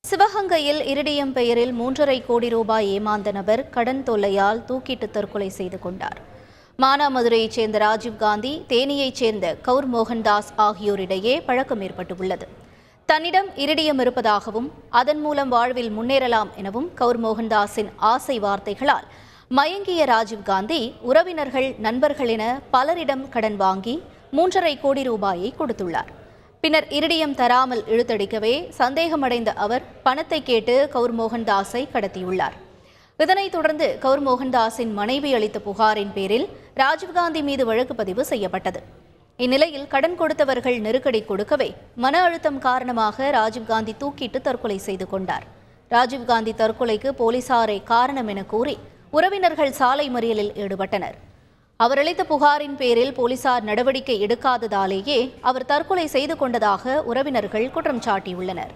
சிவகங்கையில் இரிடியம் பெயரில் 3.5 கோடி ரூபாய் ஏமாந்த நபர் கடன் தொல்லையால் தூக்கிட்டு தற்கொலை செய்து கொண்டார். மானாமதுரையைச் சேர்ந்த ராஜீவ்காந்தி, தேனியைச் சேர்ந்த கௌர் மோகன்தாஸ் ஆகியோரிடையே பழக்கம் ஏற்பட்டுள்ளது. தன்னிடம் இரிடியம் இருப்பதாகவும் அதன் மூலம் வாழ்வில் முன்னேறலாம் எனவும் கௌர் மோகன்தாஸின் ஆசை வார்த்தைகளால் மயங்கிய ராஜீவ்காந்தி உறவினர்கள், நண்பர்கள் என பலரிடம் கடன் வாங்கி 3.5 கோடி ரூபாயை கொடுத்துள்ளார். பின்னர் இரிடியம் தராமல் இழுத்தடிக்கவே சந்தேகமடைந்த அவர் பணத்தை கேட்டு கௌர் மோகன்தாஸை கடத்தியுள்ளார். இதனைத் தொடர்ந்து கௌர் மோகன்தாஸின் மனைவி அளித்த புகாரின் பேரில் ராஜீவ்காந்தி மீது வழக்கு பதிவு செய்யப்பட்டது. இந்நிலையில் கடன் கொடுத்தவர்கள் நெருக்கடி கொடுக்கவே மன அழுத்தம் காரணமாக ராஜீவ்காந்தி தூக்கிட்டு தற்கொலை செய்து கொண்டார். ராஜீவ்காந்தி தற்கொலைக்கு போலீசாரே காரணம் என கூறி உறவினர்கள் சாலை மறியலில் ஈடுபட்டனர். அவர் அளித்த புகாரின் பேரில் போலீசார் நடவடிக்கை எடுக்காததாலேயே அவர் தற்கொலை செய்து கொண்டதாக உறவினர்கள் குற்றம் சாட்டியுள்ளனர்.